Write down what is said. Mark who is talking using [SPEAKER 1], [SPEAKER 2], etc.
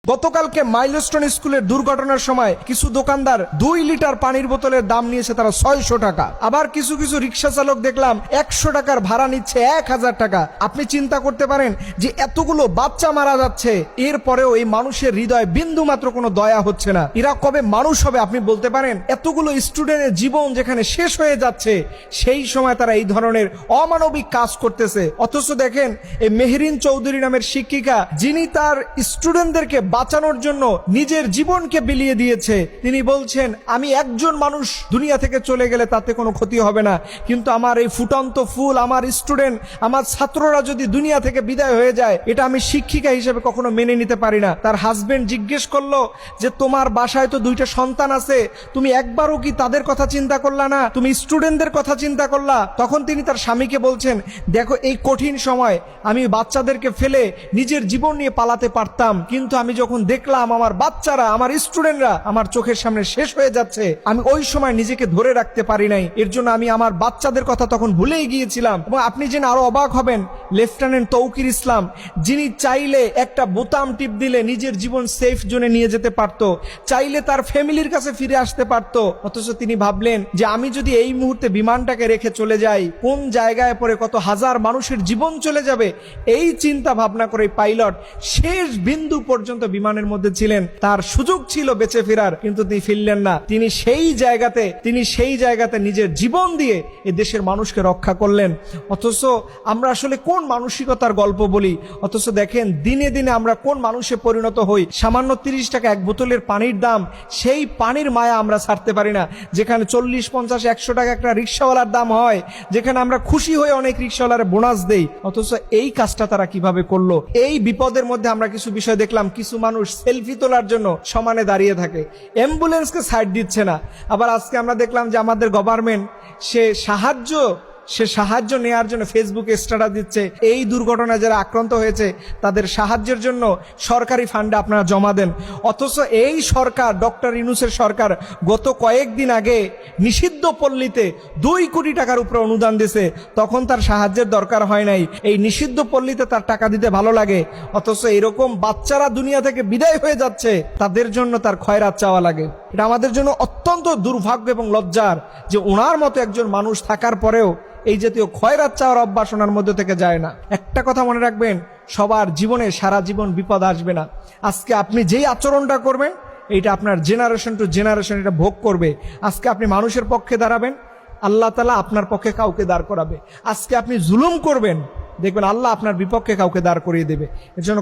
[SPEAKER 1] গতকালকে মাইলস্টোন স্কুলের দুর্ঘটনার সময় কিছু দোকানদার 2 লিটার পানির বোতলের দাম নিয়েছে তারা 600 টাকা। আবার কিছু কিছু রিক্সা চালক দেখলাম 100 টাকার ভাড়া নিচ্ছে 1000 টাকা। আপনি চিন্তা করতে পারেন যে এতগুলো বাচ্চা মারা যাচ্ছে, এরপরেও এই মানুষের হৃদয়ে বিন্দু মাত্র কোনো দয়া হচ্ছে না। এরা কবে মানুষ হবে আপনি বলতে পারেন? এতগুলো স্টুডেন্টের জীবন যেখানে শেষ হয়ে যাচ্ছে, সেই সময় তারা এই ধরনের অমানবিক কাজ করতেছে। অথচ দেখেন এই মেহরিন চৌধুরী নামের শিক্ষিকা, যিনি তার স্টুডেন্টদেরকে বাঁচানোর জন্য নিজের জীবনকে বিলিয়ে দিয়েছে, তিনি বলছেন আমি একজন মানুষ দুনিয়া থেকে চলে গেলে তাতে কোনো ক্ষতি হবে না, কিন্তু আমার এই ফুটন্ত ফুল, আমার স্টুডেন্ট, আমার ছাত্ররা যদি দুনিয়া থেকে বিদায় হয়ে যায়, এটা আমি শিক্ষিকা হিসেবে কখনো মেনে নিতে পারি না। তার হাজবেন্ড জিজ্ঞেস করলো যে তোমার বাসায় তো 2টা সন্তান আছে, তুমি একবারও কি তাদের কথা চিন্তা করলা না? তুমি স্টুডেন্টদের কথা চিন্তা করলা? তখন তিনি তার স্বামীকে বলছেন, দেখো এই কঠিন সময় আমি বাচ্চাদেরকে ফেলে নিজের জীবন নিয়ে পালাতে পারতাম, কিন্তু আমি যখন দেখলাম আমার বাচ্চারা, আমার স্টুডেন্টরা আমার চোখের সামনে শেষ হয়ে যাচ্ছে, আমি ওই সময় নিজেকে ধরে রাখতে পারি নাই। এর জন্য আমি আমার বাচ্চাদের কথা তখন ভুলেই গিয়েছিলাম। এবং আপনি জেনে আরো অবাক হবেন, লেফটেন্যান্ট তৌকির ইসলাম, যিনি চাইলে একটা বোতাম টিপ দিলে নিজের জীবন সেফ জোনে নিয়ে যেতে পারতো, চাইলে তার ফ্যামিলির কাছে ফিরে আসতে পারতো, অথচ তিনি ভাবলেন যে আমি যদি এই মুহূর্তে বিমানটাকে রেখে চলে যাই, কোন জায়গায় পরে কত হাজার মানুষের জীবন চলে যাবে। এই চিন্তা ভাবনা করে পাইলট শেষ বিন্দু পর্যন্ত বিমানের মধ্যে ছিলেন। তার সুযোগ ছিল বেঁচে ফেরার, কিন্তু তিনি ফিরলেন না। তিনি সেই জায়গাতে নিজের জীবন দিয়ে এই দেশের মানুষকে রক্ষা করলেন। অথচ আমরা আসলে কোন মানসিকতার গল্প বলি, অথচ দেখেন দিনে দিনে আমরা কোন মানুষে পরিণত হই। সামান্য 30 টাকা এক বোতলের পানির দাম, সেই পানির মায়া আমরা ছাড়তে পারি না। যেখানে 40, 50, 100 টাকা একটা রিক্সাওয়ালার দাম হয়, যেখানে আমরা খুশি হয়ে অনেক রিক্সাওয়ালার বোনাস দেই, অথচ এই কাজটা তারা কিভাবে করলো? এই বিপদের মধ্যে আমরা কিছু বিষয় দেখলাম, কিছু মানুষ সেলফি তোলার জন্য সমানে দাঁড়িয়ে থাকে, অ্যাম্বুলেন্সকে সাইড দিচ্ছে না। আবার আজকে আমরা দেখলাম যে আমাদের গভর্নমেন্ট সে সাহায্য নেওয়ার জন্য ফেসবুকে স্ট্যাটাস দিচ্ছে, এই দুর্ঘটনায় যারা আক্রান্ত হয়েছে তাদের সাহায্যের জন্য সরকারি ফান্ডে আপনারা জমা দেন। অথচ এই সরকার, ডক্টর ইউনূসের সরকার, গত কয়েকদিন আগে নিষিদ্ধ পল্লীতে 2 কোটি টাকার উপরে অনুদান দিয়েছে, তখন তার সাহায্যের দরকার হয় নাই। এই নিষিদ্ধ পল্লীতে তার টাকা দিতে ভালো লাগে, অথচ এরকম বাচ্চারা দুনিয়া থেকে বিদায় হয়ে যাচ্ছে, তাদের জন্য তার খয়রাত চাওয়া লাগে। এটা আমাদের জন্য অত্যন্ত দুর্ভাগ্য এবং লজ্জার যে ওনার মতো একজন মানুষ থাকার পরেও এই জাতীয় খয়রাত চাওয়ার অভ্যাস ওনার মধ্যে থেকে যায় না। একটা কথা মনে রাখবেন, সবার জীবনে সারা জীবন বিপদ আসবে না। আজকে আপনি যেই আচরণটা করবেন, এইটা আপনার জেনারেশন টু জেনারেশন এটা ভোগ করবে। আজকে আপনি মানুষের পক্ষে দাঁড়াবেন, আল্লাহ তাআলা আপনার পক্ষে কাউকে দাঁড় করাবে। আজকে আপনি জুলুম করবেন, দেখবেন আল্লাহ আপনার বিপক্ষে কাউকে দাঁড় করিয়ে দেবে। এর জন্য